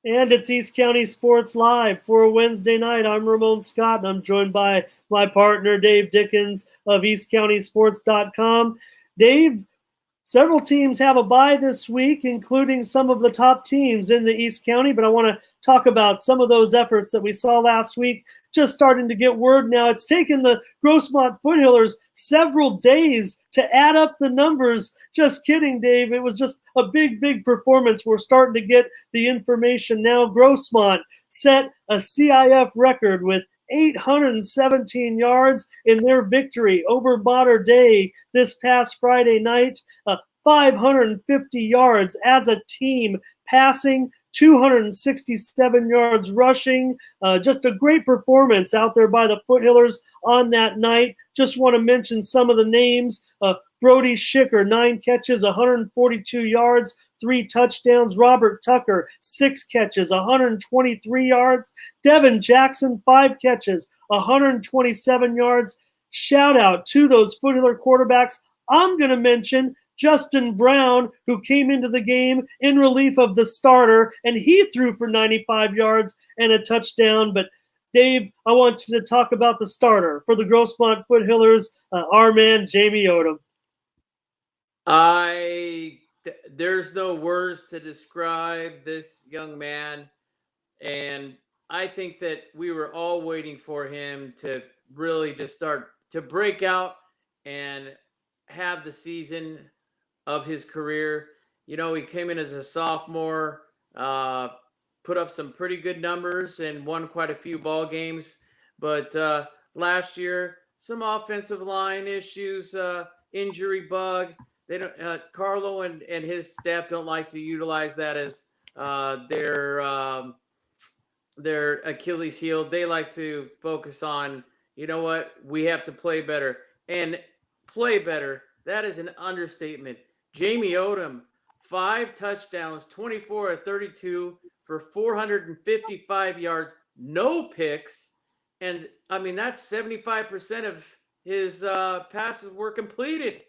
And it's East County Sports Live for a Wednesday night. I'm Ramon Scott, and I'm joined by my partner, Dave Dickens of EastCountySports.com. Dave, several teams have a bye this week, including some of the top teams in the East County, but I want to talk about some of those efforts that we saw last week. Just starting to get word now. It's taken the Grossmont Foothillers several days to add up the numbers. Just kidding, Dave. It was just a big performance. We're starting to get the information now. Grossmont set a CIF record with 817 yards in their victory over Mater Dei this past Friday night. 550 yards as a team passing, 267 yards rushing. Just a great performance out there by the Foothillers on that night. Just want to mention some of the names. Brody Schicker, 9 catches, 142 yards, 3 touchdowns. Robert Tucker, 6 catches, 123 yards. Devin Jackson, 5 catches, 127 yards. Shout out to those Foothiller quarterbacks. I'm going to mention Justin Brown, who came into the game in relief of the starter, and he threw for 95 yards and a touchdown. But Dave, I want you to talk about the starter for the Grossmont Foothillers, our man, Jamie Odom. There's no words to describe this young man, and I think that we were all waiting for him to really just start to break out and have the season of his career. You know, he came in as a sophomore, put up some pretty good numbers and won quite a few ball games. But last year, some offensive line issues, injury bug. They don't. Carlo and his staff don't like to utilize that as their Achilles heel. They like to focus on, you know what, we have to play better. And play better, that is an understatement. Jamie Odom, 5 touchdowns, 24 of 32 for 455 yards, no picks. And, I mean, that's 75% of his passes were completed.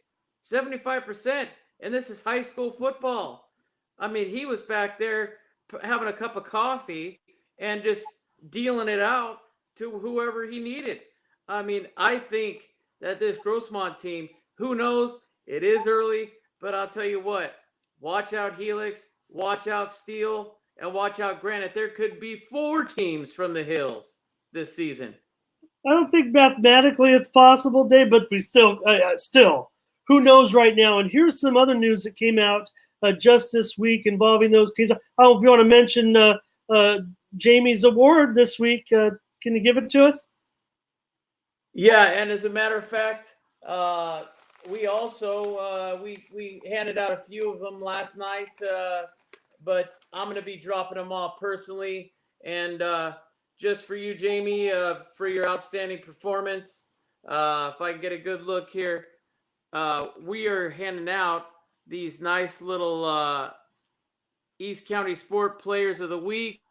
75%. And this is high school football. I mean, he was back there having a cup of coffee and just dealing it out to whoever he needed. I mean, I think that this Grossmont team, who knows, it is early, but I'll tell you what, watch out Helix, watch out Steel, and watch out Granite. There could be 4 teams from the Hills this season. I don't think mathematically it's possible, Dave, but we still, who knows right now? And here's some other news that came out just this week involving those teams. I don't know if you want to mention Jamie's award this week. Can you give it to us? Yeah, and as a matter of fact, we also we handed out a few of them last night, but I'm going to be dropping them off personally. And just for you, Jamie, for your outstanding performance, if I can get a good look here, we are handing out these nice little East County Sport Players of the Week.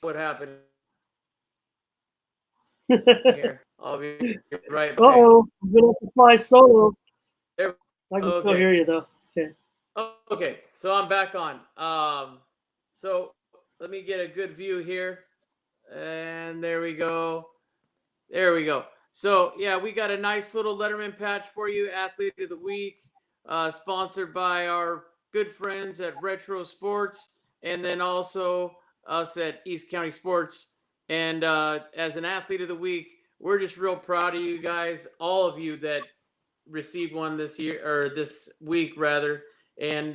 What happened? Here, I'll be right back. Uh-oh, I'm going to have to fly solo. There, I can still hear you, though. Okay. Okay, so I'm back on. So let me get a good view here. And there we go. There we go. So, yeah, we got a nice little Letterman patch for you, Athlete of the Week, sponsored by our good friends at Retro Sports, and then also us at East County Sports. And as an Athlete of the Week, we're just real proud of you guys, all of you that received one this year, or this week rather, and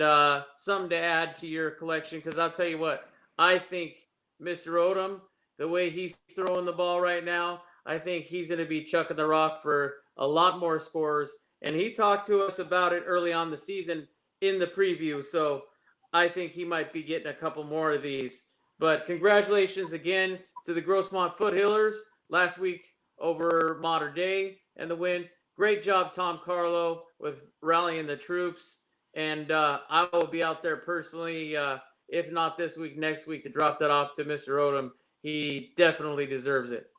something to add to your collection. Because I'll tell you what, I think Mr. Odom, the way he's throwing the ball right now, I think he's going to be chucking the rock for a lot more scores. And he talked to us about it early on the season in the preview. So I think he might be getting a couple more of these. But congratulations again to the Grossmont Foothillers last week over Mater Dei and the win. Great job, Tom Carlo, with rallying the troops. And I will be out there personally, if not this week, next week, to drop that off to Mr. Odom. He definitely deserves it.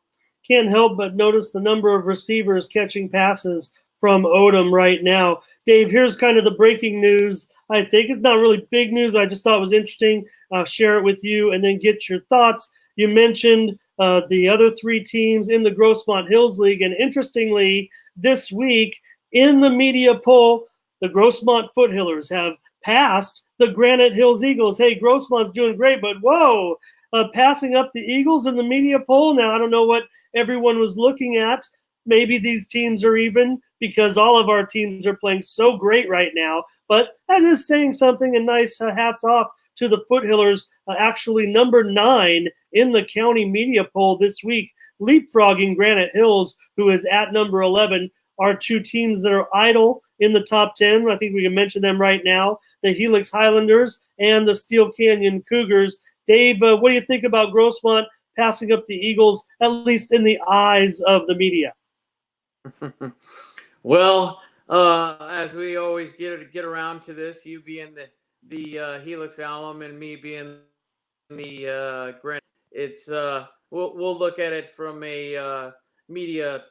Can't help but notice the number of receivers catching passes from Odom right now. Dave, here's kind of the breaking news. I think it's not really big news, but I just thought it was interesting. I'll share it with you and then get your thoughts. You mentioned the other three teams in the Grossmont Hills League, and interestingly, this week in the media poll, the Grossmont Foothillers have passed the Granite Hills Eagles. Hey, Grossmont's doing great, but whoa, passing up the Eagles in the media poll. Now, I don't know what everyone was looking at. Maybe these teams are even because all of our teams are playing so great right now. But that is saying something, and nice hats off to the Foothillers, actually number 9 in the county media poll this week, leapfrogging Granite Hills, who is at number 11. Our two teams that are idle in the top 10, I think we can mention them right now, the Helix Highlanders and the Steel Canyon Cougars. Dave, what do you think about Grossmont passing up the Eagles, at least in the eyes of the media? Well, as we always get around to this, you being the Helix alum and me being the Granite, it's we'll look at it from a media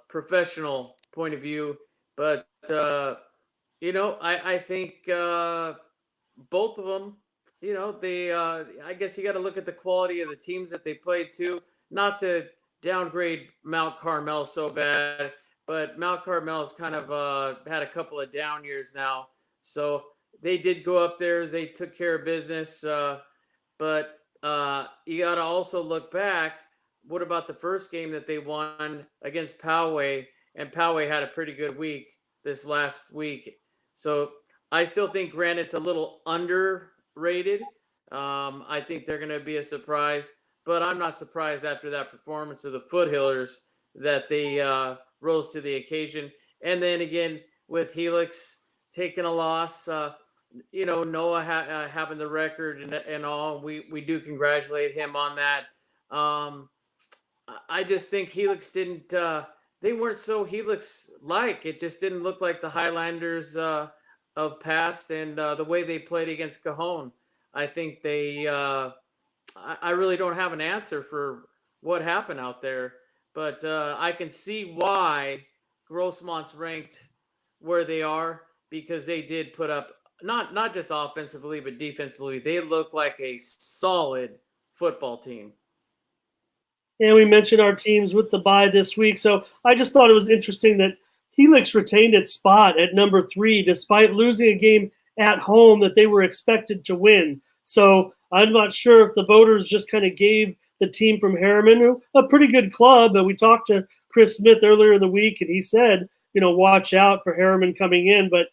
professional point of view, but I think both of them, they I guess you got to look at the quality of the teams that they played too, not to downgrade Mount Carmel so bad, but Mount Carmel's kind of had a couple of down years now. So they did go up there. They took care of business. But you got to also look back. What about the first game that they won against Poway? And Poway had a pretty good week this last week. So I still think Granite's a little underrated. I think they're going to be a surprise. But I'm not surprised after that performance of the Foothillers that they rose to the occasion. And then again, with Helix taking a loss, Noah having the record and all, we do congratulate him on that. I just think Helix didn't, they weren't so Helix-like. It just didn't look like the Highlanders of past, and the way they played against Cajon. I think they I really don't have an answer for what happened out there, but I can see why Grossmont's ranked where they are, because they did put up not just offensively but defensively. They look like a solid football team. And we mentioned our teams with the bye this week, so I just thought it was interesting that Helix retained its spot at number 3 despite losing a game at home that they were expected to win. So I'm not sure if the voters just kind of gave the team from Harriman a pretty good club. And we talked to Chris Smith earlier in the week, and he said, watch out for Harriman coming in. But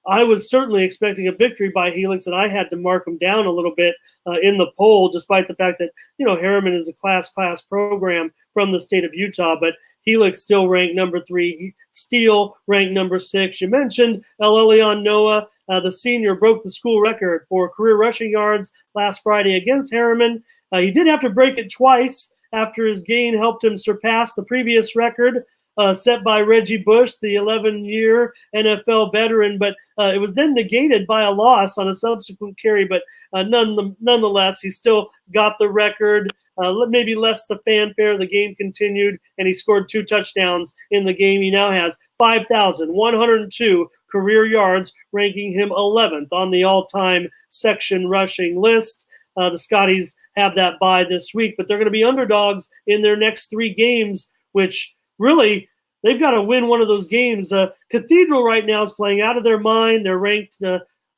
I was certainly expecting a victory by Helix, and I had to mark them down a little bit in the poll, despite the fact that, Harriman is a class program from the state of Utah. But Helix still ranked number 3. Steele ranked number 6. You mentioned El Elyon Noah. The senior broke the school record for career rushing yards last Friday against Harriman. He did have to break it twice after his gain helped him surpass the previous record set by Reggie Bush, the 11-year NFL veteran, but it was then negated by a loss on a subsequent carry. But nonetheless, he still got the record. Maybe less the fanfare. The game continued, and he scored 2 touchdowns in the game. He now has 5,102 career yards, ranking him 11th on the all-time section rushing list. The Scotties have that bye this week, but they're going to be underdogs in their next 3 games, which really they've got to win one of those games. Cathedral right now is playing out of their mind. They're ranked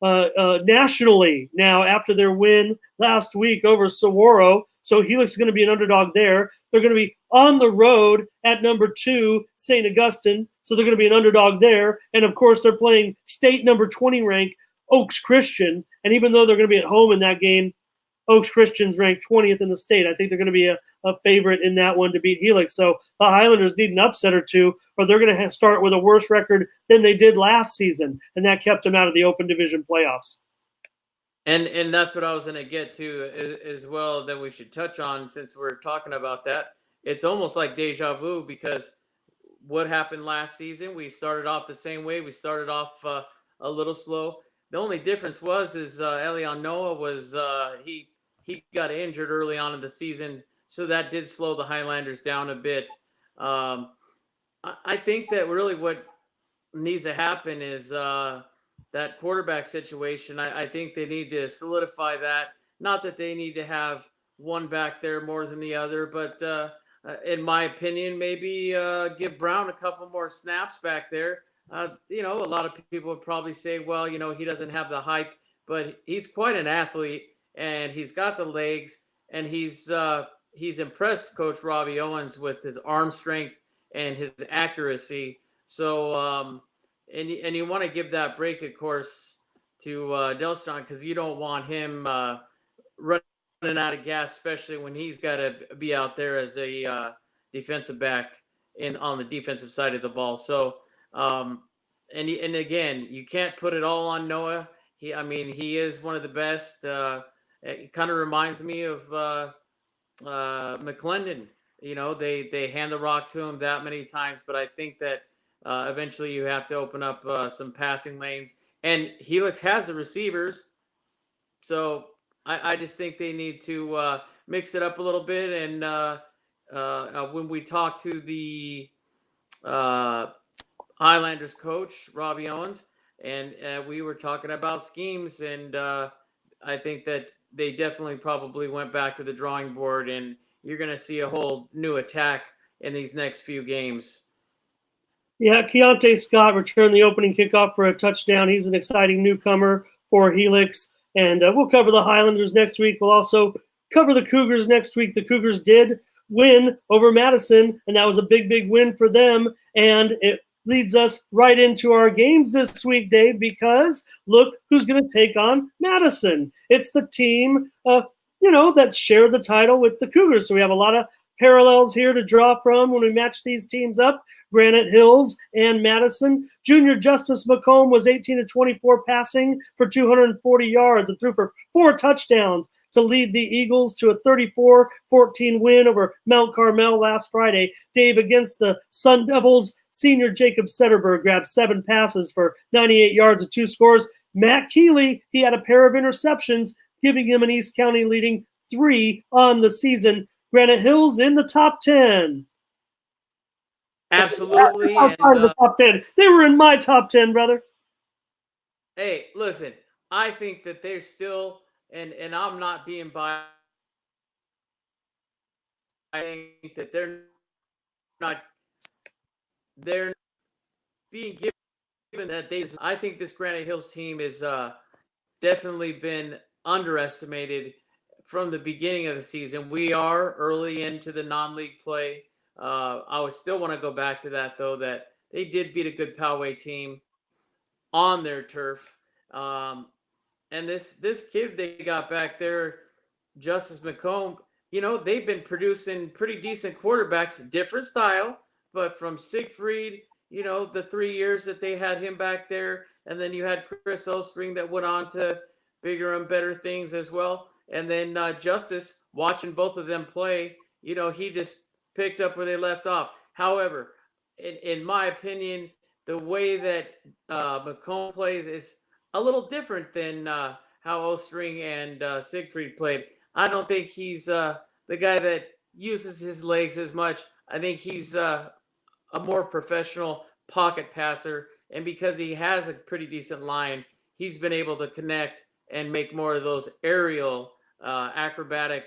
nationally now after their win last week over Saguaro. So Helix is going to be an underdog there. They're going to be on the road at number 2, St. Augustine. So they're going to be an underdog there. And, of course, they're playing state number 20 ranked Oaks Christian. And even though they're going to be at home in that game, Oaks Christian's ranked 20th in the state. I think they're going to be a favorite in that one to beat Helix. So the Highlanders need an upset or two, or they're going to start with a worse record than they did last season. And that kept them out of the Open Division playoffs. And that's what I was going to get to as well, that we should touch on since we're talking about that. It's almost like deja vu, because what happened last season, we started off the same way. We started off a little slow. The only difference was Elyon Noah was he got injured early on in the season, so that did slow the Highlanders down a bit. I think that really what needs to happen is that quarterback situation. I think they need to solidify that. Not that they need to have one back there more than the other, but in my opinion, maybe give Brown a couple more snaps back there. A lot of people would probably say, well, he doesn't have the height, but he's quite an athlete and he's got the legs and he's impressed Coach Robbie Owens with his arm strength and his accuracy. So, and you want to give that break, of course, to Delshon because you don't want him running out of gas, especially when he's got to be out there as a defensive back on the defensive side of the ball. So, and again, you can't put it all on Noah. He is one of the best. It kind of reminds me of McClendon. They hand the rock to him that many times, but I think that eventually you have to open up some passing lanes. And Helix has the receivers, so I just think they need to mix it up a little bit. And when we talk to the Highlanders coach, Robbie Owens, and we were talking about schemes, and I think that they definitely probably went back to the drawing board, and you're going to see a whole new attack in these next few games. Yeah, Keontae Scott returned the opening kickoff for a touchdown. He's an exciting newcomer for Helix. And we'll cover the Highlanders next week. We'll also cover the Cougars next week. The Cougars did win over Madison, and that was a big, big win for them. And it leads us right into our games this week, Dave, because look who's going to take on Madison. It's the team, that shared the title with the Cougars. So we have a lot of parallels here to draw from when we match these teams up. Granite Hills and Madison. Junior Justice McComb was 18-24 passing for 240 yards and threw for 4 touchdowns to lead the Eagles to a 34-14 win over Mount Carmel last Friday. Dave, against the Sun Devils, senior Jacob Setterberg grabbed 7 passes for 98 yards and 2 scores. Matt Keeley, he had a pair of interceptions, giving him an East County leading 3 on the season. Granite Hills in the top 10. Absolutely. The top 10. They were in my top 10, brother. Hey, listen, I think that they're still, and I'm not being biased. I think that they're being given that days. I think this Granite Hills team is definitely been underestimated from the beginning of the season. We are early into the non-league play. I would still want to go back to that, though, that they did beat a good Poway team on their turf. And this kid they got back there, Justice McComb, they've been producing pretty decent quarterbacks, different style, but from Siegfried, the 3 years that they had him back there, and then you had Chris Ostring that went on to bigger and better things as well. And then Justice, watching both of them play, he just picked up where they left off. However, in my opinion, the way that McComb plays is a little different than how Ostring and Siegfried played. I don't think he's the guy that uses his legs as much. I think he's a more professional pocket passer. And because he has a pretty decent line, he's been able to connect and make more of those aerial acrobatic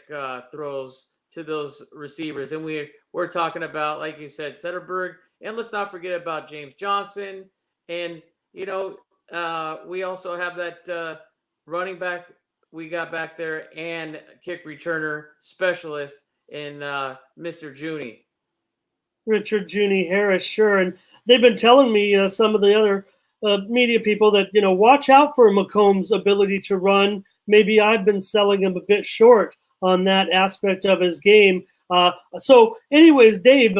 throws to those receivers. And we're talking about, like you said, Setterberg. And let's not forget about James Johnson. And, we also have that running back we got back there and kick returner specialist in Mr. Junie. Richard Junie Harris, sure. And they've been telling me, some of the other media people, that, watch out for McComb's ability to run. Maybe I've been selling him a bit short on that aspect of his game. So anyways, Dave,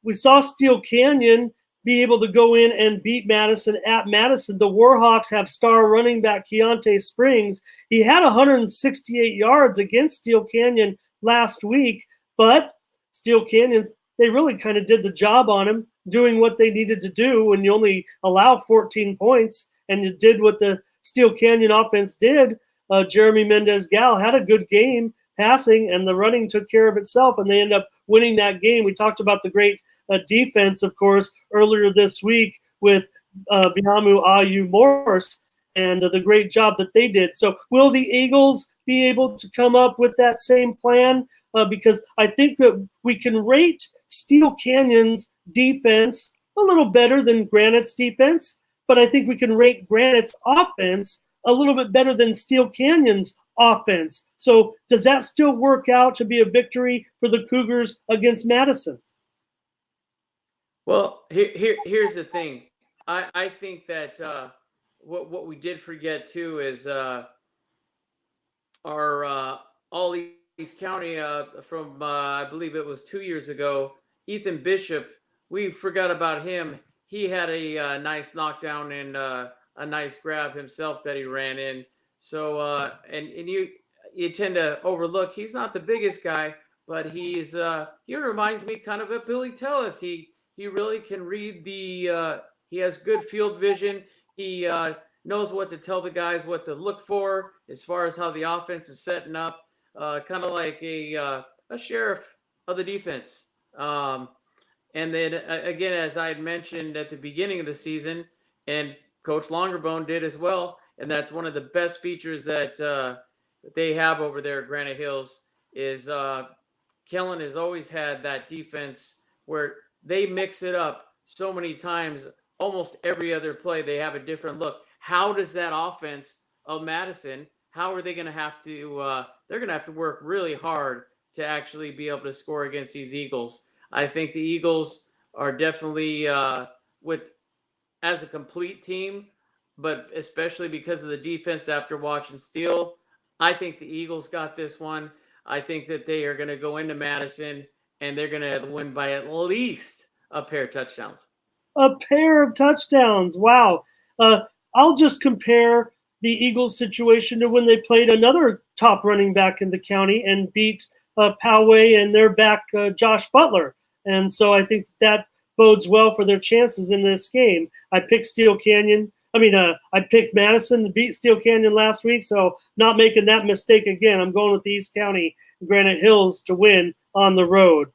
we saw Steel Canyon be able to go in and beat Madison at Madison. The Warhawks have star running back Keontae Springs. He had 168 yards against Steel Canyon last week, but Steel Canyon, they really kind of did the job on him, doing what they needed to do when you only allow 14 points, and you did what the Steel Canyon offense did. Jeremy Mendez-Gal had a good game passing, and the running took care of itself, and they end up winning that game. We talked about the great defense, of course, earlier this week with Biamu Ayu Morse and the great job that they did. So will the Eagles be able to come up with that same plan? Because I think that we can rate Steel Canyon's defense a little better than Granite's defense, but I think we can rate Granite's offense a little bit better than Steel Canyon's offense. So does that still work out to be a victory for the Cougars against Madison? Well, here's the thing. I think that what we did forget too is our All East County from I believe it was 2 years ago, Ethan Bishop. We forgot about him. He had a nice knockdown and a nice grab himself that he ran in. So and you tend to overlook. He's not the biggest guy, but he reminds me kind of of Billy Tellis. He really can read the. He has good field vision. He knows what to tell the guys what to look for as far as how the offense is setting up. Kind of like a sheriff of the defense. And then again, as I had mentioned at the beginning of the season, and Coach Longerbone did as well, and that's one of the best features that they have over there at Granite Hills is Kellen has always had that defense where they mix it up so many times. Almost every other play, they have a different look. How does that offense of Madison? How are they going to have to? They're going to have to work really hard to actually be able to score against these Eagles. I think the Eagles are definitely as a complete team, but especially because of the defense after watching Steele, I think the Eagles got this one. I think that they are going to go into Madison and they're going to win by at least a pair of touchdowns. A pair of touchdowns. Wow. I'll just compare the Eagles situation to when they played another top running back in the county and beat Poway and their back Josh Butler. And so I think that bodes well for their chances in this game. I picked Steel Canyon. I picked Madison to beat Steel Canyon last week, so not making that mistake again. I'm going with the East County Granite Hills to win on the road.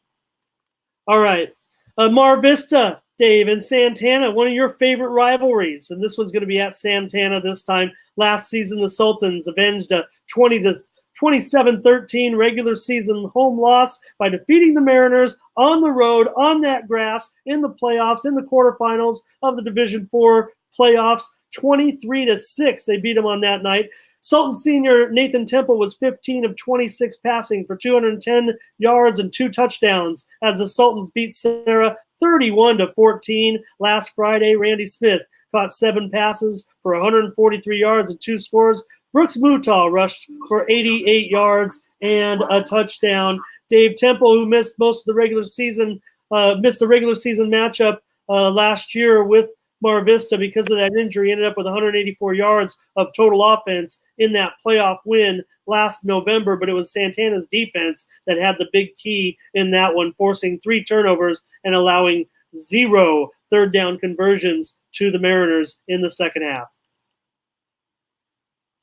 All right. Mar Vista, Dave, and Santana, one of your favorite rivalries. And this one's going to be at Santana this time. Last season, the Sultans avenged a 27-13 regular season home loss by defeating the Mariners on the road, on that grass, in the playoffs, in the quarterfinals of the Division IV playoffs, 23-6. They beat them on that night. Sultan senior Nathan Temple was 15 of 26 passing for 210 yards and 2 touchdowns as the Sultans beat Sarah 31-14 last Friday. Randy Smith caught 7 passes for 143 yards and 2 scores. Brooks Mutah rushed for 88 yards and a touchdown. Dave Temple, who missed most of the regular season, matchup last year with Mar Vista because of that injury, ended up with 184 yards of total offense in that playoff win last November, but it was Santana's defense that had the big key in that one, forcing 3 turnovers and allowing 0 third down conversions to the Mariners in the second half.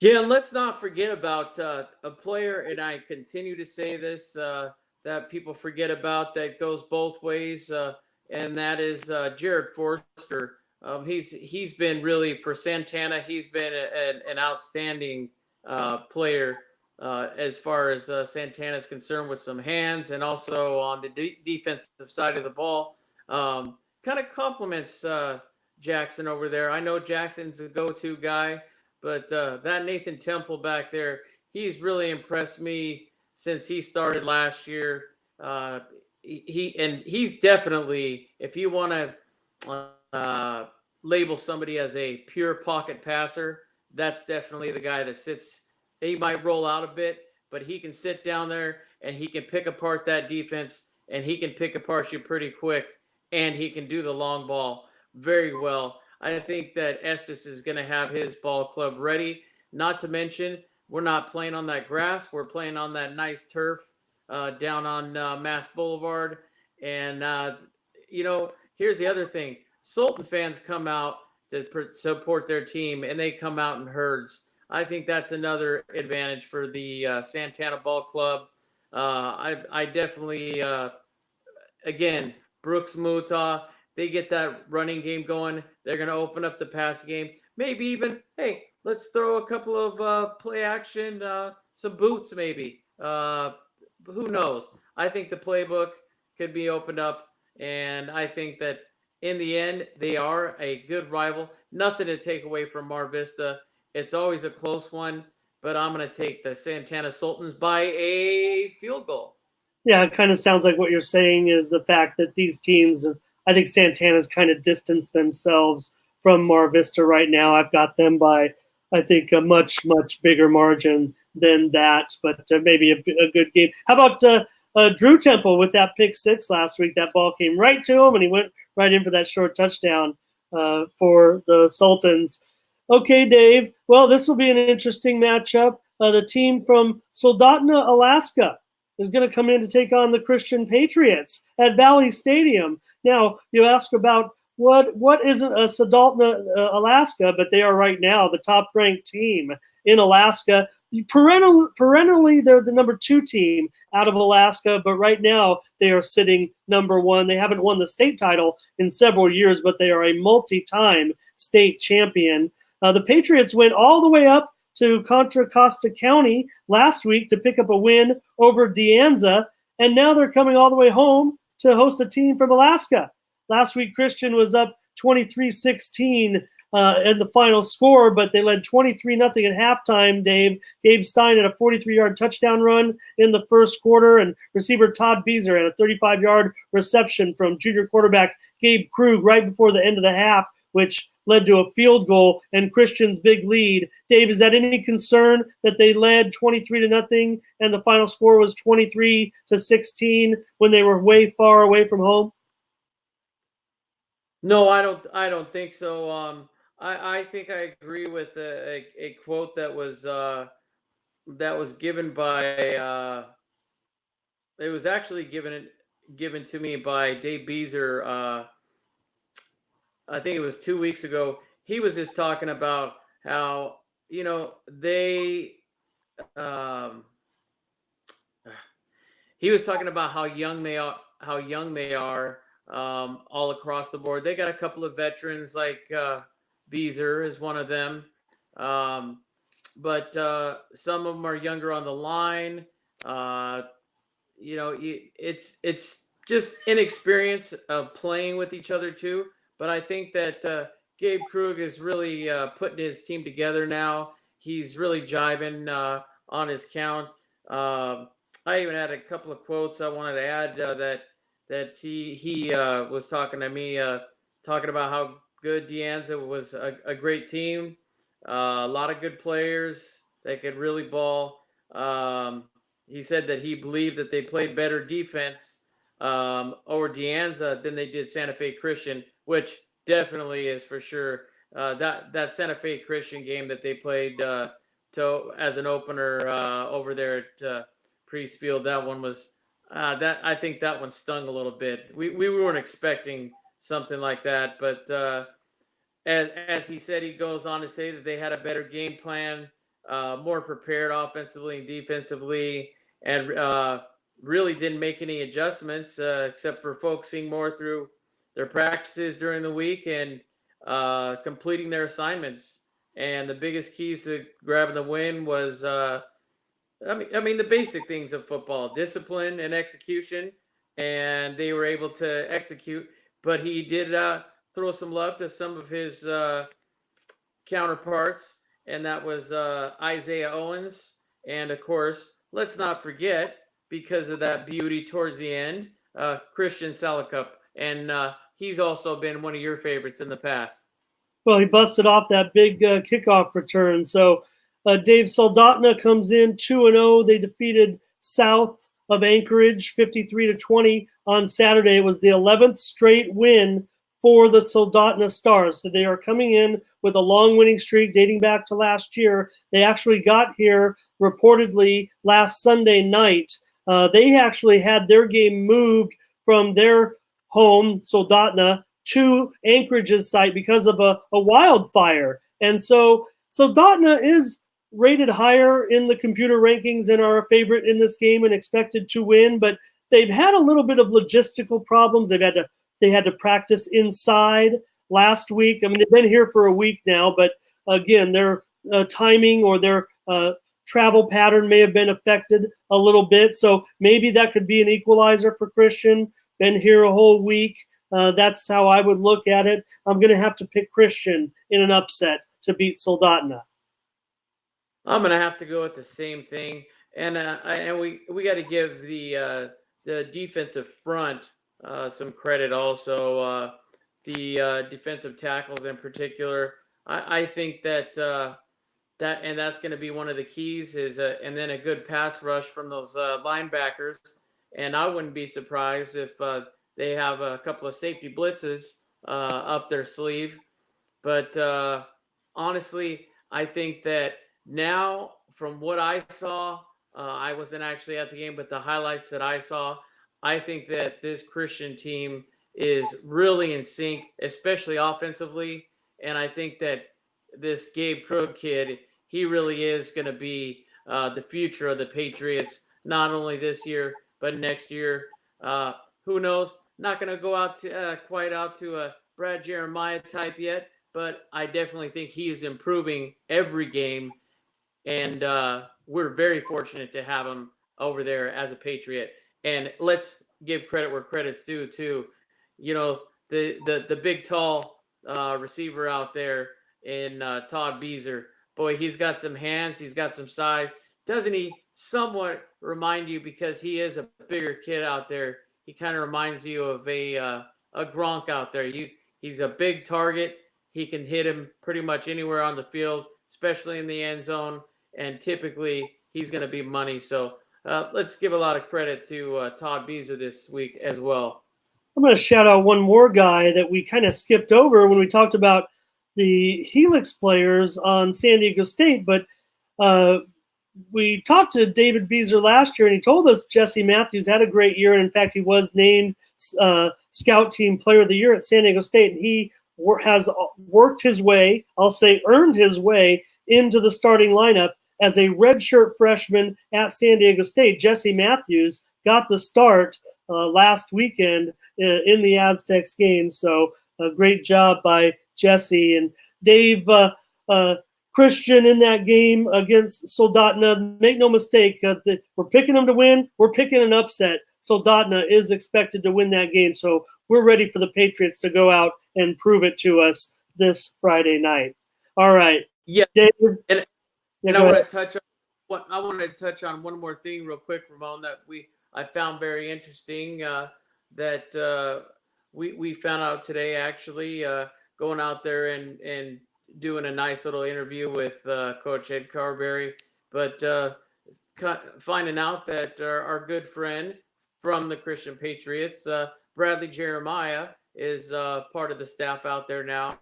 Yeah, and let's not forget about a player, and I continue to say this, that people forget about that goes both ways, and that is Jared Forster. He's been really, for Santana, he's been an outstanding player as far as Santana is concerned, with some hands and also on the defensive side of the ball. Kind of compliments Jackson over there. I know Jackson's a go-to guy, but that Nathan Temple back there, he's really impressed me since he started last year. He's definitely, if you want to label somebody as a pure pocket passer, that's definitely the guy that sits. He might roll out a bit, but he can sit down there and he can pick apart that defense, and he can pick apart you pretty quick, and he can do the long ball very well. I think that Estes is going to have his ball club ready. Not to mention, we're not playing on that grass. We're playing on that nice turf down on Mass Boulevard. And, here's the other thing. Sultan fans come out to support their team, and they come out in herds. I think that's another advantage for the Santana Ball Club. I definitely again, Brooks Mutah, they get that running game going. They're going to open up the pass game. Maybe even, hey, let's throw a couple of play action, some boots maybe. Who knows? I think the playbook could be opened up, and I think that in the end, they are a good rival. Nothing to take away from Mar Vista. It's always a close one, but I'm going to take the Santana Sultans by a field goal. Yeah, it kind of sounds like what you're saying is the fact that these teams, I think Santana's kind of distanced themselves from Mar Vista right now. I've got them by, I think, a much, much bigger margin than that, but maybe a good game. How about Drew Temple with that pick six last week? That ball came right to him, and he went right in for that short touchdown for the Sultans. Okay, Dave. Well, this will be an interesting matchup. The team from Soldotna, Alaska, is going to come in to take on the Christian Patriots at Valley Stadium. Now, you ask about what isn't a Soldotna, Alaska, but they are right now the top-ranked team in Alaska. Perennially, they're the number 2 team out of Alaska, but right now they are sitting number 1. They haven't won the state title in several years, but they are a multi-time state champion. The Patriots went all the way up to Contra Costa County last week to pick up a win over De Anza, and now they're coming all the way home to host a team from Alaska. Last week, Christian was up 23-16 in the final score, but they led 23-0 at halftime, Dave. Gabe Stein had a 43-yard touchdown run in the first quarter, and receiver Todd Beezer had a 35-yard reception from junior quarterback Gabe Krug right before the end of the half, which led to a field goal and Christian's big lead. Dave, is that any concern that they led 23-0 and the final score was 23-16 when they were way far away from home? No, I don't think so. I think I agree with a quote that was given by it was actually given to me by Dave Beezer. I think it was 2 weeks ago. He was just talking about how they. He was talking about how young they are. How young they are. All across the board. They got a couple of veterans like Beezer is one of them. But some of them are younger on the line. It's just inexperience of playing with each other too. But I think that Gabe Krug is really putting his team together now. He's really jiving on his count. I even had a couple of quotes I wanted to add that he was talking to me, talking about how good De Anza was a great team, a lot of good players that could really ball. He said that he believed that they played better defense over De Anza than they did Santa Fe Christian, which definitely is for sure. That Santa Fe Christian game that they played as an opener over there at Priest Field, that one was I think that one stung a little bit. We weren't expecting something like that, but as he said, he goes on to say that they had a better game plan, more prepared offensively and defensively, and really didn't make any adjustments except for focusing more through their practices during the week and completing their assignments. And the biggest keys to grabbing the win was, I mean, the basic things of football: discipline and execution. And they were able to execute. But he did throw some love to some of his counterparts, and that was Isaiah Owens. And of course, let's not forget, because of that beauty towards the end, Christian Salacup. And he's also been one of your favorites in the past. Well, he busted off that big kickoff return. So Dave, Soldotna comes in 2-0. They defeated South of Anchorage 53-20 on Saturday. It was the 11th straight win for the Soldotna Stars. So they are coming in with a long winning streak dating back to last year. They actually got here reportedly last Sunday night. They actually had their game moved from their home, Soldotna, to Anchorage's site because of a wildfire. And so Soldotna is rated higher in the computer rankings and are a favorite in this game and expected to win, but they've had a little bit of logistical problems. They had to practice inside last week. I mean, they've been here for a week now, but again, their timing or their travel pattern may have been affected a little bit. So maybe that could be an equalizer for Christian. Been here a whole week. That's how I would look at it. I'm going to have to pick Christian in an upset to beat Soldotna. I'm gonna have to go with the same thing, and we got to give the defensive front some credit also. The defensive tackles in particular, I think that that's going to be one of the keys is and then a good pass rush from those linebackers, and I wouldn't be surprised if they have a couple of safety blitzes up their sleeve, but honestly, I think that. Now, from what I saw, I wasn't actually at the game, but the highlights that I saw, I think that this Christian team is really in sync, especially offensively. And I think that this Gabe Krug kid, he really is going to be the future of the Patriots, not only this year, but next year. Who knows? Not going to go out to quite out to a Brad Jeremiah type yet, but I definitely think he is improving every game. And we're very fortunate to have him over there as a Patriot. And let's give credit where credit's due too. You know, the big tall receiver out there in Todd Beezer. Boy, he's got some hands. He's got some size. Doesn't he somewhat remind you, because he is a bigger kid out there? He kind of reminds you of a Gronk out there. He's a big target. He can hit him pretty much anywhere on the field, especially in the end zone. And typically he's going to be money. So let's give a lot of credit to Todd Beezer this week as well. I'm going to shout out one more guy that we kind of skipped over when we talked about the Helix players on San Diego State. But we talked to David Beezer last year, and he told us Jesse Matthews had a great year. And in fact, he was named Scout Team Player of the Year at San Diego State. And he has worked his way, I'll say earned his way, into the starting lineup as a redshirt freshman at San Diego State. Jesse Matthews got the start last weekend in the Aztecs game. So a great job by Jesse. And Dave, Christian in that game against Soldotna, make no mistake, we're picking them to win. We're picking an upset. Soldotna is expected to win that game. So we're ready for the Patriots to go out and prove it to us this Friday night. All right. Yeah. Dave, and I want to touch on one more thing real quick, Ramon, that I found very interesting that we found out today, actually, going out there and doing a nice little interview with Coach Ed Carberry, but finding out that our good friend from the Christian Patriots, Bradley Jeremiah, is part of the staff out there now.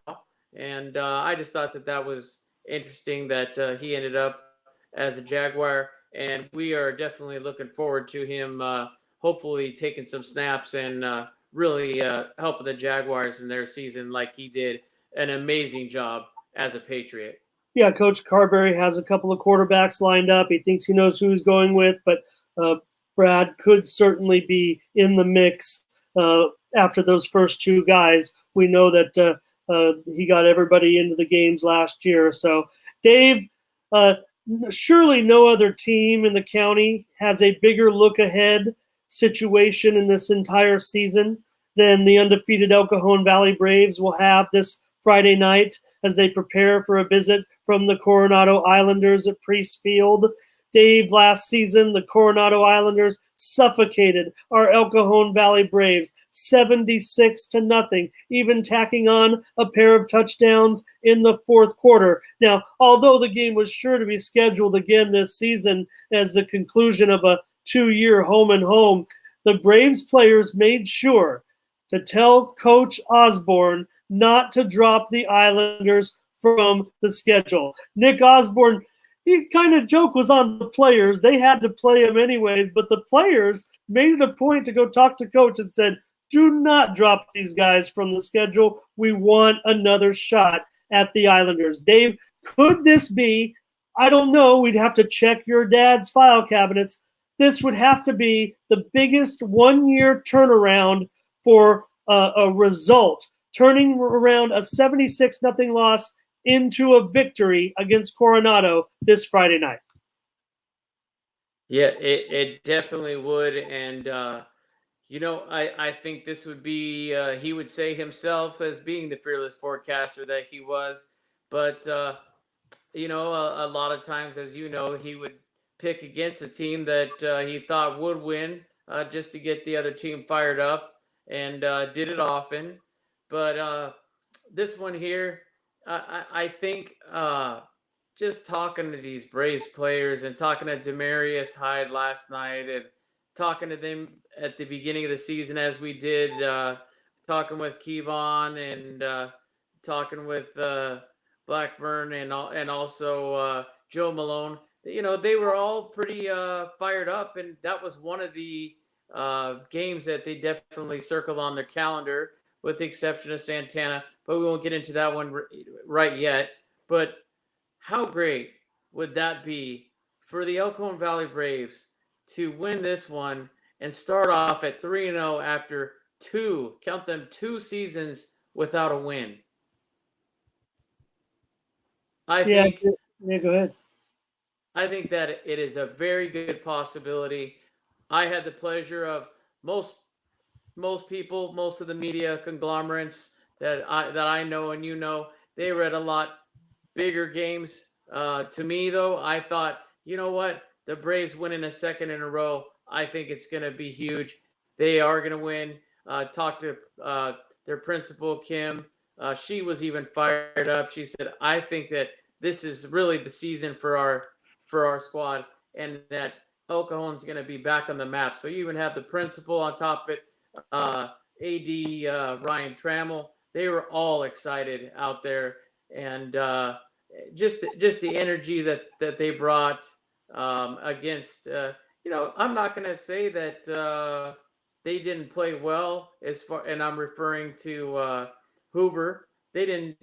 And I just thought that was interesting that he ended up as a Jaguar, and we are definitely looking forward to him hopefully taking some snaps and really helping the Jaguars in their season, like he did an amazing job as a Patriot. Yeah, Coach Carberry has a couple of quarterbacks lined up. He thinks he knows who he's going with, but Brad could certainly be in the mix after those first two guys. We know that he got everybody into the games last year. So, Dave, surely no other team in the county has a bigger look-ahead situation in this entire season than the undefeated El Cajon Valley Braves will have this Friday night as they prepare for a visit from the Coronado Islanders at Priest Field. Dave, last season, the Coronado Islanders suffocated our El Cajon Valley Braves 76-0, even tacking on a pair of touchdowns in the fourth quarter. Now, although the game was sure to be scheduled again this season as the conclusion of a 2-year home and home, the Braves players made sure to tell Coach Osborne not to drop the Islanders from the schedule. Nick Osborne, he kind of joke was on the players. They had to play him anyways, but the players made it a point to go talk to Coach and said, do not drop these guys from the schedule. We want another shot at the Islanders. Dave, could this be, I don't know, we'd have to check your dad's file cabinets, this would have to be the biggest one-year turnaround for a result, turning around a 76-0 loss into a victory against Coronado this Friday night. Yeah, it definitely would. And, I think this would be, he would say himself as being the fearless forecaster that he was. But, a lot of times, as you know, he would pick against a team that he thought would win just to get the other team fired up, and did it often. But this one here, I think just talking to these Braves players and talking to Demarius Hyde last night and talking to them at the beginning of the season as we did, talking with Cajon and talking with Blackburn and also Joe Malone. They were all pretty fired up, and that was one of the games that they definitely circled on their calendar, with the exception of Santana. But we won't get into that one right yet. But how great would that be for the El Cajon Valley Braves to win this one and start off at 3-0 after two seasons without a win? I think go ahead. I think that it is a very good possibility. I had the pleasure of most people, most of the media conglomerates that I know and they were at a lot bigger games. To me, though, I thought, you know what? The Braves winning a second in a row, I think it's going to be huge. They are going to win. Talked to their principal, Kim. She was even fired up. She said, I think that this is really the season for our squad, and that El Cajon's going to be back on the map. So you even have the principal on top of it, AD Ryan Trammell. They were all excited out there, and just the energy that they brought against. I'm not going to say that they didn't play well and I'm referring to Hoover. They didn't.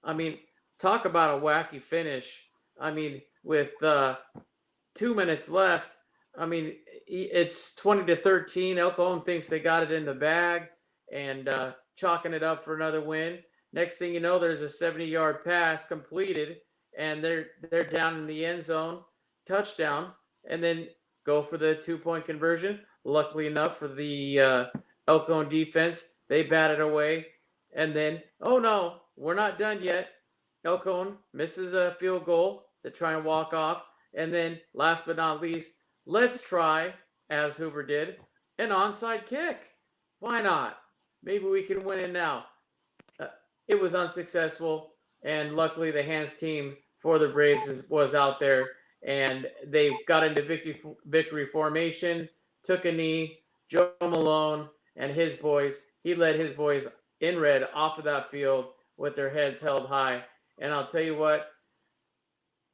I mean, talk about a wacky finish. I mean, with 2 minutes left, I mean, it's 20-13. El Cajon thinks they got it in the bag and chalking it up for another win. Next thing you know, there's a 70-yard pass completed, and they're down in the end zone, touchdown, and then go for the 2-point conversion. Luckily enough for the El Cajon defense, they batted away, and then, oh no, we're not done yet. El Cajon misses a field goal to try and walk off, and then last but not least, let's try, as Hoover did, an onside kick. Why not? Maybe we can win it now. It was unsuccessful, and luckily the hands team for the Braves was out there, and they got into victory formation, took a knee. Joe Malone and his boys, he led his boys in red off of that field with their heads held high. And I'll tell you what,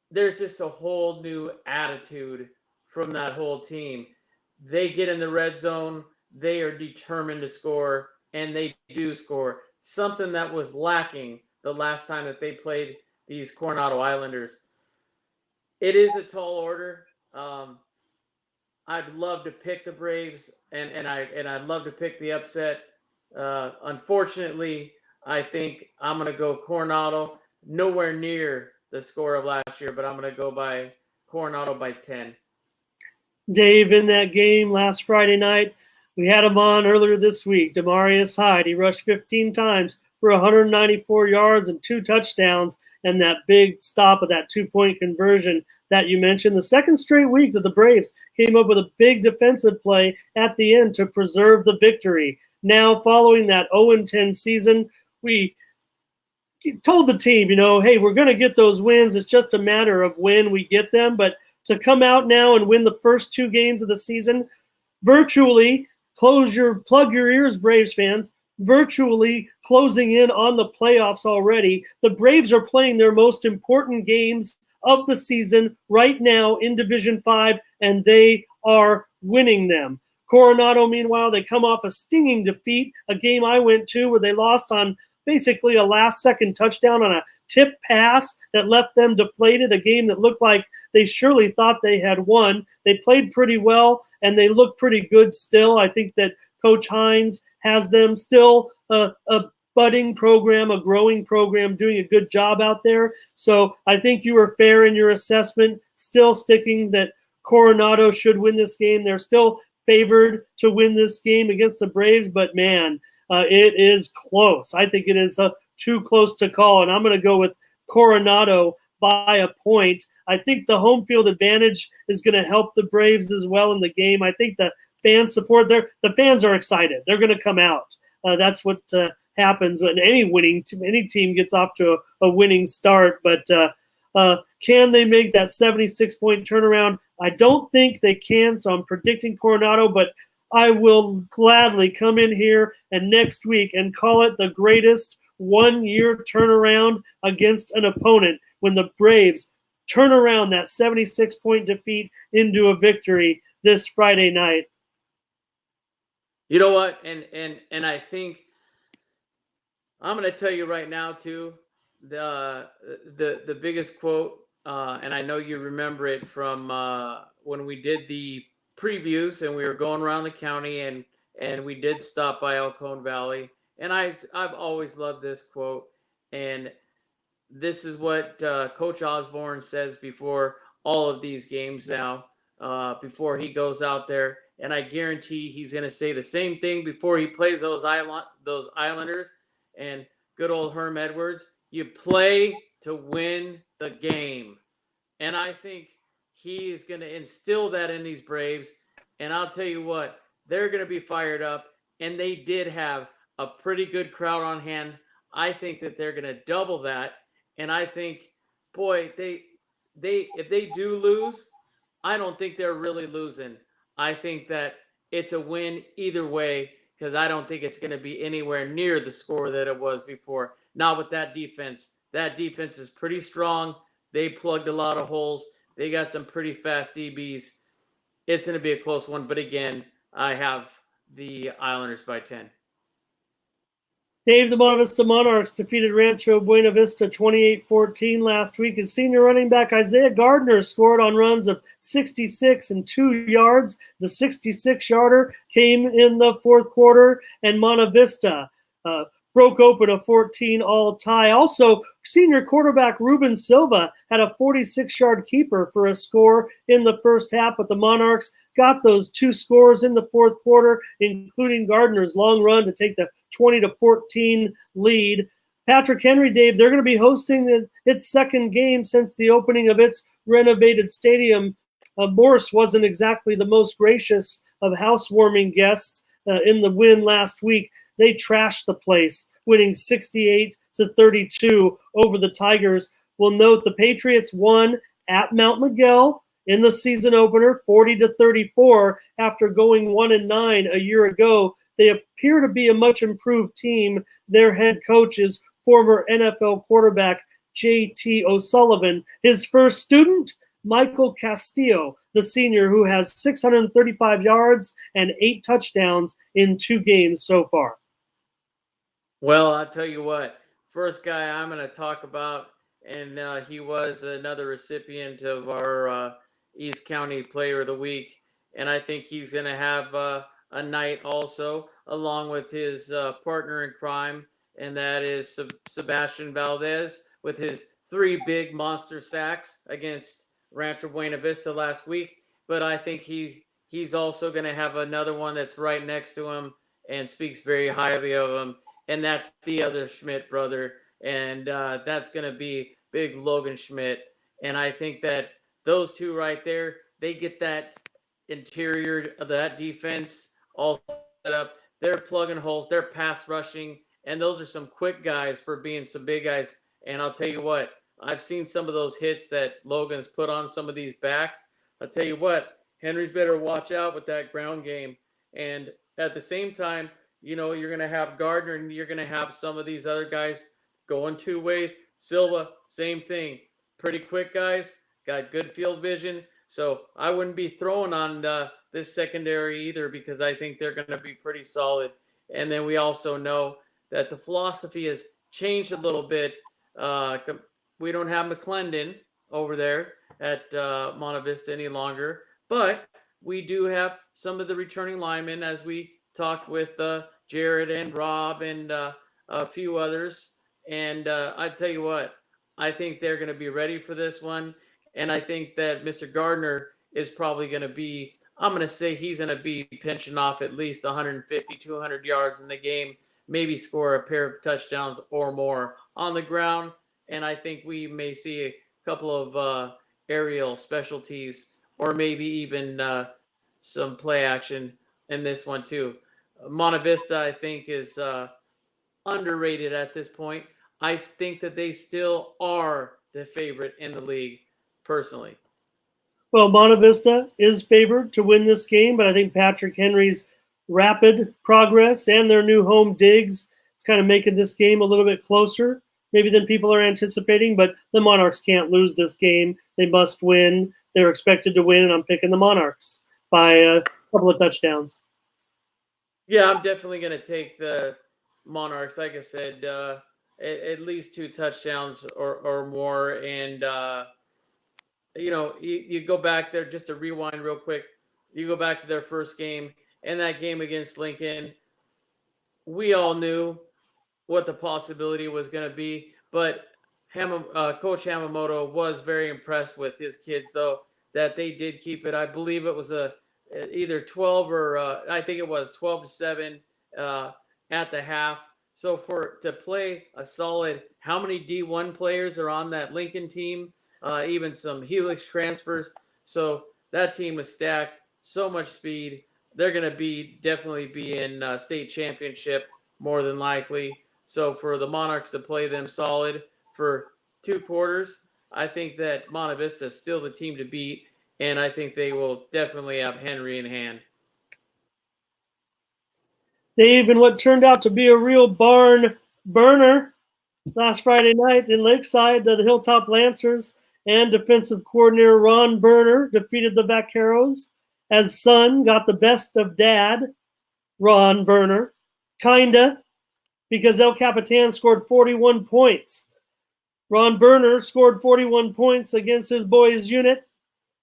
there's just a whole new attitude from that whole team. They get in the red zone, they are determined to score, and they do score. Something that was lacking the last time that they played these Coronado Islanders. It is a tall order. I'd love to pick the Braves, and I'd love to pick the upset. Unfortunately, I think I'm going to go Coronado. Nowhere near the score of last year, but I'm going to go by Coronado by 10. Dave, in that game last Friday night, we had him on earlier this week. Demarius Hyde, he rushed 15 times for 194 yards and 2 touchdowns, and that big stop of that 2-point conversion that you mentioned. The second straight week that the Braves came up with a big defensive play at the end to preserve the victory. Now, following that 0-10 season, we told the team, hey, we're going to get those wins. It's just a matter of when we get them. But to come out now and win the first 2 games of the season, virtually plug your ears, Braves fans, virtually closing in on the playoffs already. The Braves are playing their most important games of the season right now in Division 5, and they are winning them. Coronado, meanwhile, they come off a stinging defeat, a game I went to where they lost on basically a last-second touchdown on a tip pass that left them deflated, a game that looked like they surely thought they had won. They played pretty well, and they look pretty good still. I think that Coach Hines has them still a budding program, a growing program, doing a good job out there. So I think you were fair in your assessment, still sticking that Coronado should win this game. They're still favored to win this game against the Braves, but man, it is close. I think it is too close to call, and I'm going to go with Coronado by a point. I think the home field advantage is going to help the Braves as well in the game. I think the fan support, the fans are excited. They're going to come out. That's what happens when any team gets off to a winning start. But can they make that 76-point turnaround? I don't think they can, so I'm predicting Coronado, but I will gladly come in here and next week and call it the greatest one-year turnaround against an opponent when the Braves turn around that 76-point defeat into a victory this Friday night. You know what? And I think I'm going to tell you right now too, the biggest quote, and I know you remember it from when we did the previews and we were going around the county and we did stop by El Cajon Valley. And I've always loved this quote. And this is what Coach Osborne says before all of these games now, before he goes out there. And I guarantee he's going to say the same thing before he plays those Islanders. And good old Herm Edwards, you play to win the game. And I think he is going to instill that in these Braves. And I'll tell you what, they're going to be fired up. And they did have a pretty good crowd on hand. I think that they're going to double that. And I think, boy, they if they do lose, I don't think they're really losing. I think that it's a win either way because I don't think it's going to be anywhere near the score that it was before. Not with that defense. That defense is pretty strong. They plugged a lot of holes. They got some pretty fast DBs. It's going to be a close one. But again, I have the Islanders by 10. Dave, the Monte Vista Monarchs defeated Rancho Buena Vista 28-14 last week. His senior running back Isaiah Gardner scored on runs of 66 and 2 yards. The 66-yarder came in the fourth quarter, and Monte Vista broke open a 14-all tie. Also, senior quarterback Ruben Silva had a 46-yard keeper for a score in the first half, but the Monarchs got those two scores in the fourth quarter, including Gardner's long run to take the 20-14 lead. Patrick Henry, Dave, they're going to be hosting its second game since the opening of its renovated stadium. Morse wasn't exactly the most gracious of housewarming guests in the win last week. They trashed the place, winning 68-32 over the Tigers. We'll note the Patriots won at Mount Miguel in the season opener, 40-34, after going 1-9 a year ago. They appear to be a much improved team. Their head coach is former NFL quarterback J.T. O'Sullivan. His first student, Michael Castillo, the senior who has 635 yards and 8 touchdowns in 2 games so far. Well, I'll tell you what, first guy I'm going to talk about, and he was another recipient of our East County Player of the Week, and I think he's going to have a night also, along with his partner in crime, and that is Sebastian Valdez with his 3 big monster sacks against Rancho Buena Vista last week. But I think he's also going to have another one that's right next to him and speaks very highly of him, and that's the other Schmidt brother, and that's going to be big Logan Schmidt. And I think that those two right there, they get that interior of that defense all set up. They're plugging holes. They're pass rushing. And those are some quick guys for being some big guys. And I'll tell you what, I've seen some of those hits that Logan's put on some of these backs. I'll tell you what, Henry's better watch out with that ground game. And at the same time, you know, you're going to have Gardner and you're going to have some of these other guys going 2 ways. Silva, same thing. Pretty quick guys, got good field vision. So I wouldn't be throwing on this secondary either because I think they're going to be pretty solid. And then we also know that the philosophy has changed a little bit We don't have McClendon over there at Monte Vista any longer, but we do have some of the returning linemen, as we talked with Jared and Rob and a few others. And I tell you what, I think they're going to be ready for this one. And I think that Mr. Gardner is probably going to be, I'm going to say he's going to be pinching off at least 150, 200 yards in the game, maybe score a pair of touchdowns or more on the ground. And I think we may see a couple of aerial specialties or maybe even some play action in this one too. Monte Vista, I think, is underrated at this point. I think that they still are the favorite in the league, personally. Well, Monte Vista is favored to win this game, but I think Patrick Henry's rapid progress and their new home digs is kind of making this game a little bit closer, maybe than people are anticipating. But the Monarchs can't lose this game; they must win. They're expected to win, and I'm picking the Monarchs by a couple of touchdowns. Yeah, I'm definitely going to take the Monarchs. Like I said, at least 2 touchdowns or more, and you go back there just to rewind real quick. You go back to their first game and that game against Lincoln. We all knew what the possibility was going to be, but Coach Hamamoto was very impressed with his kids, though, that they did keep it. I believe it was either 12 or I think it was 12-7 at the half. So to play a solid, how many D1 players are on that Lincoln team? Even some Helix transfers. So that team was stacked. So much speed. They're going to definitely be in state championship more than likely. So for the Monarchs to play them solid for 2 quarters, I think that Monte Vista is still the team to beat, and I think they will definitely have Henry in hand. Dave, in what turned out to be a real barn burner last Friday night in Lakeside, the Hilltop Lancers and defensive coordinator Ron Berner defeated the Vaqueros as son got the best of dad, Ron Berner, kinda, because El Capitan scored 41 points. Ron Berner scored 41 points against his boys' unit,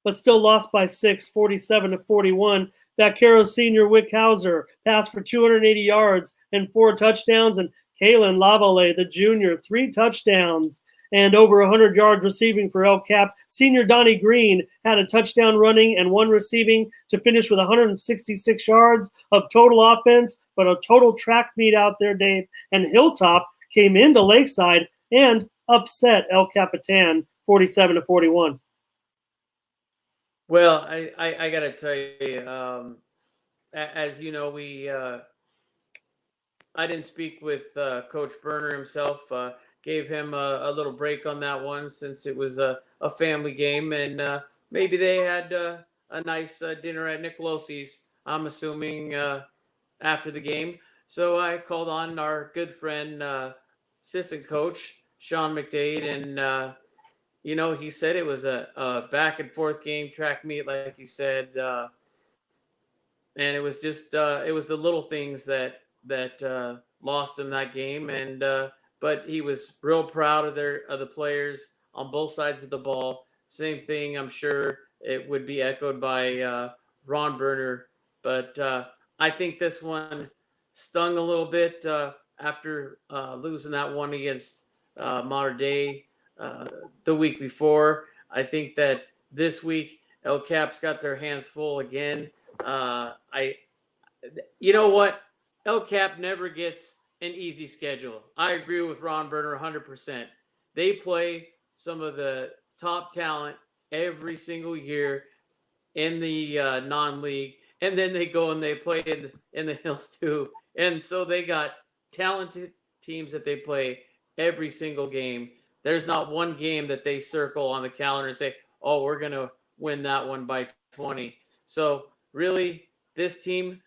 but still lost by 6, 47-41. Vaqueros senior Wick Hauser passed for 280 yards and 4 touchdowns, and Kalen Lavallee, the junior, 3 touchdowns and over 100 yards receiving for El Cap. Senior Donnie Green had a touchdown running and 1 receiving to finish with 166 yards of total offense, but a total track meet out there, Dave. And Hilltop came into Lakeside and upset El Capitan 47-41. Well, I got to tell you, as you know, I didn't speak with Coach Berner himself. Gave him a little break on that one since it was a family game, and maybe they had a nice dinner at Nicolosi's, I'm assuming, after the game. So I called on our good friend, assistant coach, Sean McDade, and he said it was a back and forth game, track meet, like you said, and it was just it was the little things that lost him that game, and but he was real proud of the players on both sides of the ball. Same thing, I'm sure it would be echoed by Ron Berner, but I think this one stung a little bit after losing that one against Mater Dei the week before. I think that this week El Cap's got their hands full again. You know what? El Cap never gets an easy schedule. I agree with Ron Berner 100%. They play some of the top talent every single year in the non-league, and then they go and they play in the hills too. And so they got talented teams that they play every single game. There's not one game that they circle on the calendar and say, oh, we're going to win that one by 20. So really, this team,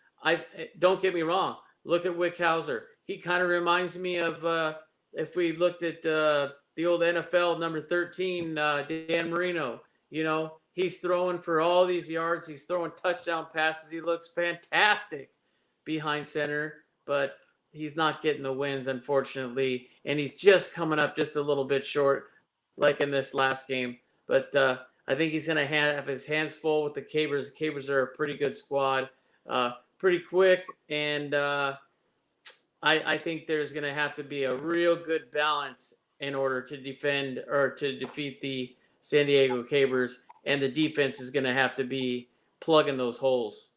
don't get me wrong. Look at Wick Hauser. He kind of reminds me of if we looked at the old NFL number 13, Dan Marino. He's throwing for all these yards. He's throwing touchdown passes. He looks fantastic behind center. But he's not getting the wins, unfortunately, and he's just coming up just a little bit short, like in this last game. But I think he's going to have his hands full with the Cabers. The Cabers are a pretty good squad, pretty quick, and I think there's going to have to be a real good balance in order to defend or to defeat the San Diego Cabers, and the defense is going to have to be plugging those holes.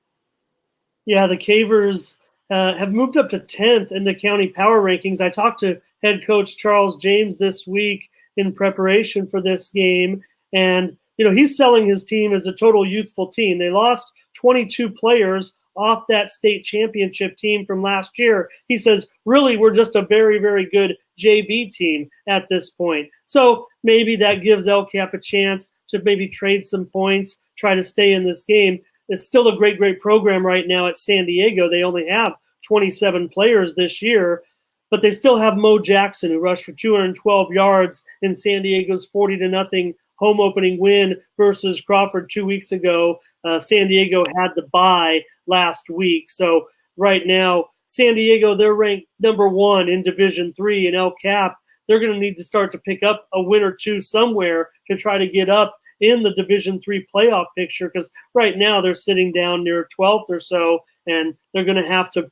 Yeah, the Cavers have moved up to 10th in the county power rankings. I talked to head coach Charles James this week in preparation for this game, and he's selling his team as a total youthful team. They lost 22 players off that state championship team from last year. He says, really, we're just a very, very good JV team at this point. So maybe that gives El Cap a chance to maybe trade some points, try to stay in this game. It's still a great, great program right now at San Diego. They only have 27 players this year, but they still have Mo Jackson, who rushed for 212 yards in San Diego's 40-0 home opening win versus Crawford 2 weeks ago. San Diego had the bye last week. So right now, San Diego, they're ranked number 1 in Division III, and El Cap, they're going to need to start to pick up a win or two somewhere to try to get up in the Division III playoff picture, because right now they're sitting down near 12th or so, and they're going to have to,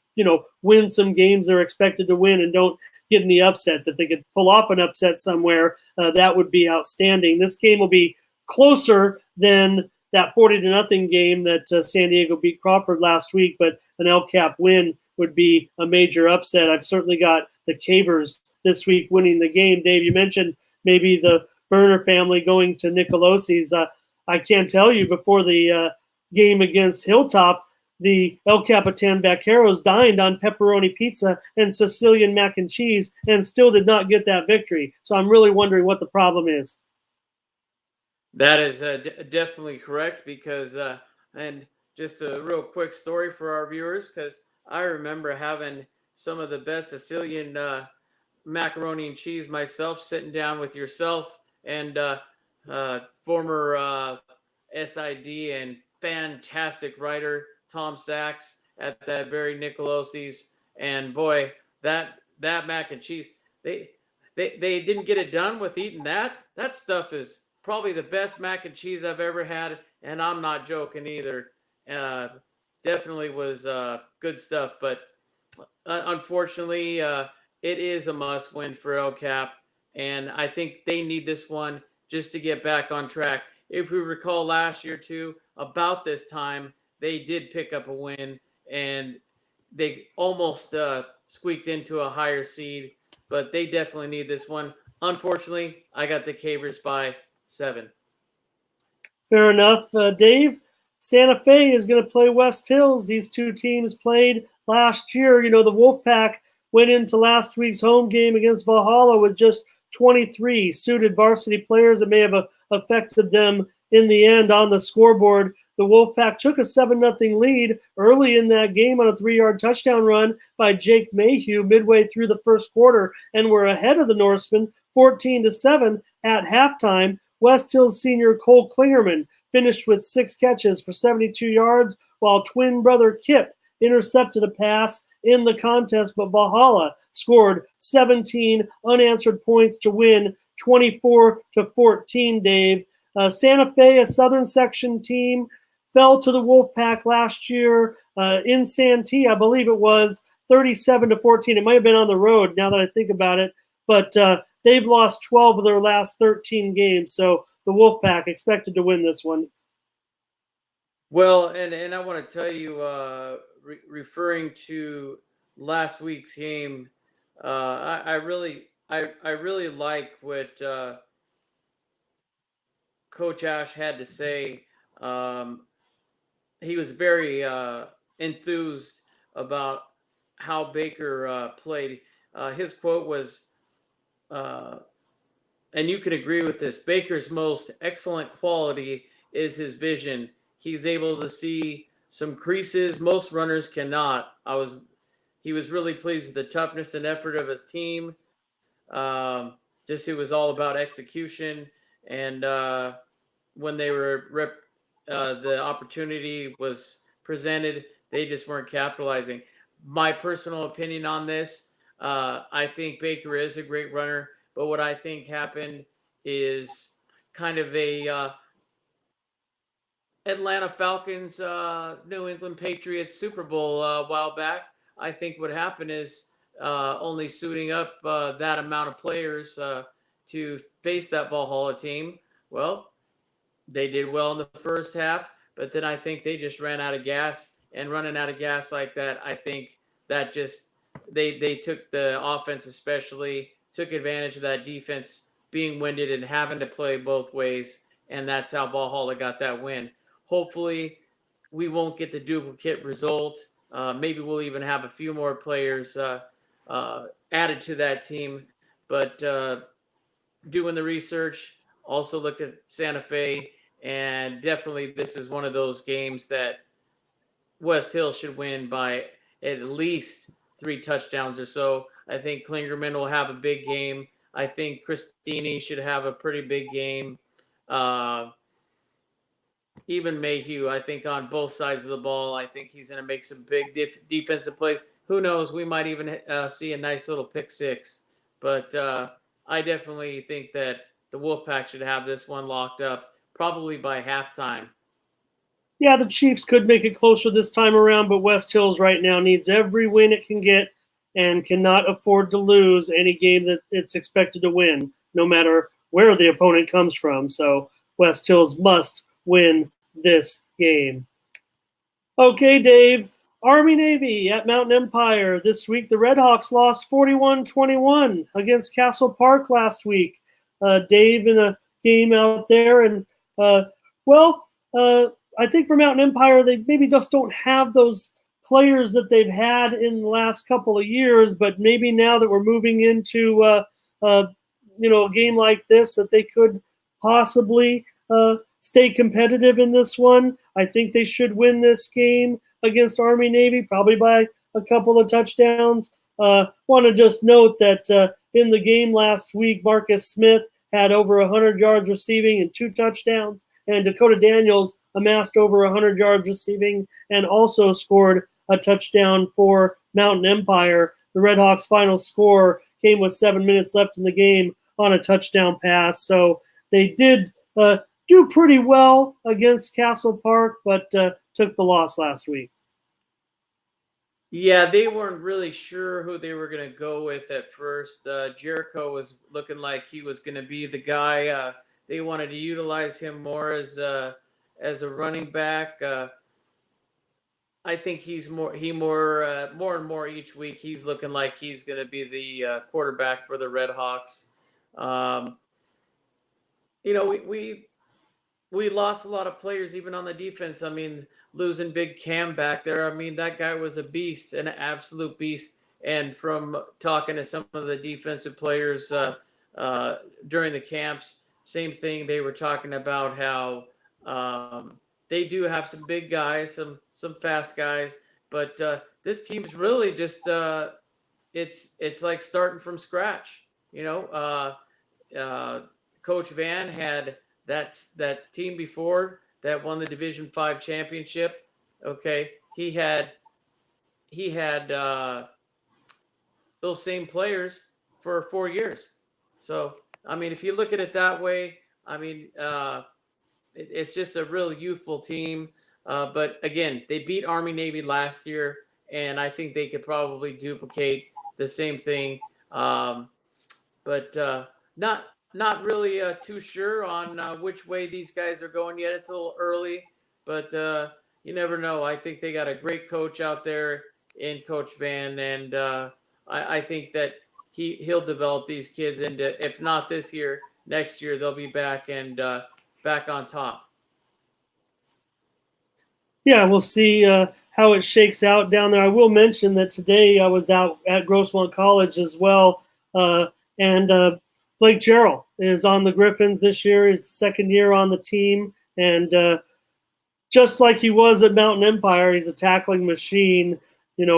win some games they're expected to win and don't get any upsets. If they could pull off an upset somewhere, that would be outstanding. This game will be closer than that 40-0 game that San Diego beat Crawford last week, but an El Cap win would be a major upset. I've certainly got the Cavers this week winning the game. Dave, you mentioned maybe the Burner family going to Nicolosi's. I can't tell you, before the game against Hilltop, the El Capitan Vaqueros dined on pepperoni pizza and Sicilian mac and cheese and still did not get that victory. So I'm really wondering what the problem is. That is definitely correct, because and just a real quick story for our viewers, because I remember having some of the best Sicilian macaroni and cheese myself, sitting down with yourself and former SID and fantastic writer Tom Sachs at that very Nicolosi's, and boy, that mac and cheese, they didn't get it done with eating that. That stuff is probably the best mac and cheese I've ever had, and I'm not joking either. Definitely was good stuff, but unfortunately, it is a must-win for El Cap, and I think they need this one just to get back on track. If we recall last year too, about this time, they did pick up a win, and they almost squeaked into a higher seed, but they definitely need this one. Unfortunately, I got the Cavers by 7. Fair enough. Dave, Santa Fe is going to play West Hills. These two teams played last year. The Wolfpack went into last week's home game against Valhalla with just 23 suited varsity players that may have affected them in the end on the scoreboard. The Wolfpack took a 7-0 lead early in that game on a 3-yard touchdown run by Jake Mayhew midway through the first quarter, and were ahead of the Norsemen 14-7 at halftime. West Hills senior Cole Klingerman finished with 6 catches for 72 yards, while twin brother Kip intercepted a pass in the contest, but Valhalla scored 17 unanswered points to win 24-14, Dave. Santa Fe, a Southern Section team, fell to the Wolfpack last year in Santee, I believe it was 37-14. It might have been on the road now that I think about it, but they've lost 12 of their last 13 games, so the Wolfpack expected to win this one. Well, and I want to tell you, referring to last week's game, I really like what Coach Ash had to say. He was very enthused about how Baker played. His quote was, and you can agree with this, Baker's most excellent quality is his vision. He's able to see some creases most runners cannot. He was really pleased with the toughness and effort of his team. Just it was all about execution, and when they were the opportunity was presented, they just weren't capitalizing. my personal opinion on this. I think Baker is a great runner, but what I think happened is kind of a Atlanta Falcons, New England Patriots Super Bowl a while back. I think what happened is only suiting up that amount of players to face that Valhalla team. Well, they did well in the first half, but then I think they just ran out of gas. And running out of gas like that, I think that just they took the offense especially took advantage of that defense being winded and having to play both ways, and that's how Valhalla got that win. Hopefully, we won't get the duplicate result. Maybe we'll even have a few more players added to that team, but doing the research, also looked at Santa Fe, and definitely this is one of those games that West Hill should win by at least 3 touchdowns or so. I think Klingerman will have a big game. I think Christini should have a pretty big game. Even Mayhew, I think on both sides of the ball, I think he's going to make some big defensive plays. Who knows? We might even see a nice little pick six. But I definitely think that the Wolfpack should have this one locked up probably by halftime. Yeah, the Chiefs could make it closer this time around, but West Hills right now needs every win it can get and cannot afford to lose any game that it's expected to win, no matter where the opponent comes from. So West Hills must win this game. Okay, Dave. Army-Navy at Mountain Empire this week. The Redhawks lost 41-21 against Castle Park last week. Dave in a game out there. And, I think for Mountain Empire, they maybe just don't have those players that they've had in the last couple of years, but maybe now that we're moving into a game like this, that they could possibly stay competitive in this one. I think they should win this game against Army-Navy, probably by a couple of touchdowns. Want to just note that in the game last week, Marcus Smith had over 100 yards receiving and 2 touchdowns, and Dakota Daniels amassed over 100 yards receiving and also scored a touchdown for Mountain Empire. The Redhawks' final score came with 7 minutes left in the game on a touchdown pass. So they did do pretty well against Castle Park, but took the loss last week. Yeah, they weren't really sure who they were going to go with at first. Jericho was looking like he was going to be the guy. They wanted to utilize him more as a running back. I think he's more and more each week. He's looking like he's going to be the quarterback for the Redhawks. We lost a lot of players even on the defense. I mean, losing Big Cam back there. I mean, that guy was a beast, an absolute beast. And from talking to some of the defensive players during the camps, same thing. They were talking about how they do have some big guys, some fast guys, but this team's really just it's like starting from scratch. Coach Van had that team before that won the Division 5 championship. Okay, he had those same players for 4 years. So I mean, if you look at it that way, I mean, it's just a real youthful team. But again, they beat Army-Navy last year, and I think they could probably duplicate the same thing. But not really too sure on which way these guys are going yet. It's a little early, but you never know. I think they got a great coach out there in Coach Van, and I think that he'll develop these kids into, if not this year, next year they'll be back and back on top. Yeah, we'll see how it shakes out down there. I will mention that today I was out at Grossmont College as well, and Blake Gerald is on the Griffins this year. His second year on the team, and just like he was at Mountain Empire, he's a tackling machine,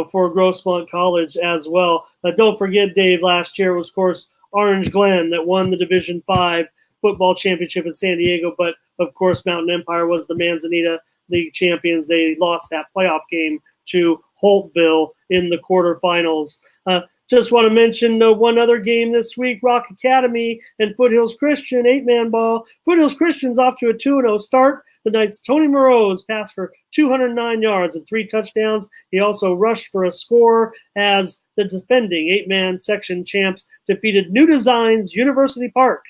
for Grossmont College as well. Don't forget, Dave, last year was, of course, Orange Glen that won the Division 5 football championship in San Diego, but, of course, Mountain Empire was the Manzanita League champions. They lost that playoff game to Holtville in the quarterfinals. Just want to mention one other game this week, Rock Academy and Foothills Christian, 8-man ball. Foothills Christian's off to a 2-0 start. The Knights' Tony Moreau's passed for 209 yards and 3 touchdowns. He also rushed for a score as the defending 8-man section champs defeated New Designs University Park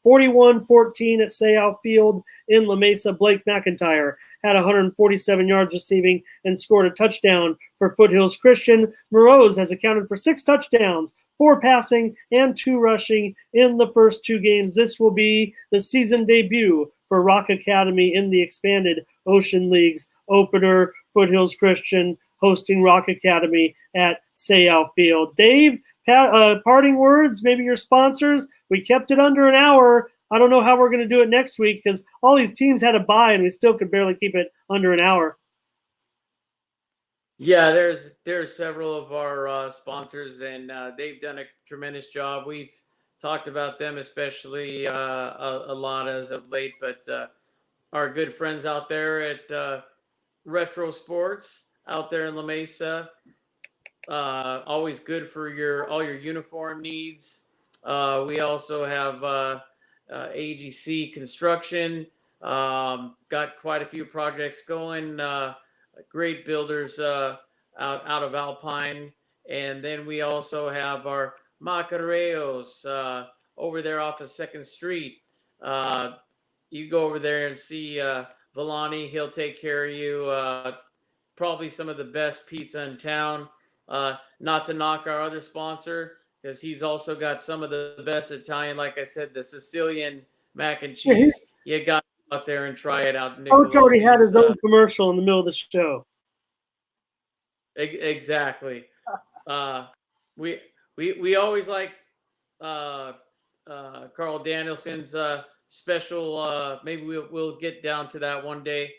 41-14 at Sayal Field in La Mesa. Blake McIntyre had 147 yards receiving and scored a touchdown for Foothills Christian. Moreau's has accounted for 6 touchdowns, 4 passing and 2 rushing in the first 2 games. This will be the season debut for Rock Academy in the expanded Ocean League's opener. Foothills Christian hosting Rock Academy at Sayal Field. Dave, parting words, maybe your sponsors. We kept it under an hour. I don't know how we're going to do it next week because all these teams had a bye and we still could barely keep it under an hour. Yeah, there's several of our sponsors, and they've done a tremendous job. We've talked about them, especially a lot as of late, but our good friends out there at Retro Sports out there in La Mesa, always good for all your uniform needs. We also have AGC Construction, got quite a few projects going. Great builders out of Alpine. And then we also have our Macareos over there off of 2nd Street. You go over there and see Villani. He'll take care of you. Probably some of the best pizza in town. Not to knock our other sponsor, because he's also got some of the best Italian. Like I said, the Sicilian mac and cheese. You got out there and try it out. Coach already had his own commercial in the middle of the show. Exactly. We always like Carl Danielson's special. Maybe we'll get down to that one day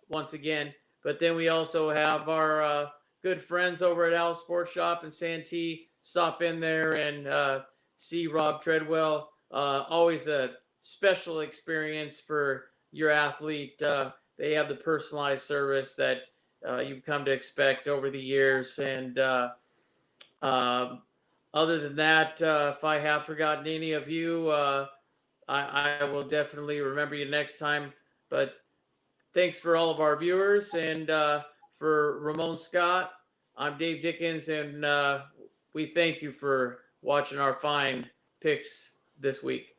once again. But then we also have our good friends over at Al Sports Shop in Santee. Stop in there and see Rob Treadwell. Always a special experience for your athlete. They have the personalized service that you've come to expect over the years. And other than that, if I have forgotten any of you, I will definitely remember you next time. But thanks for all of our viewers. And for Ramon Scott, I'm Dave Dickens, and we thank you for watching our fine picks this week.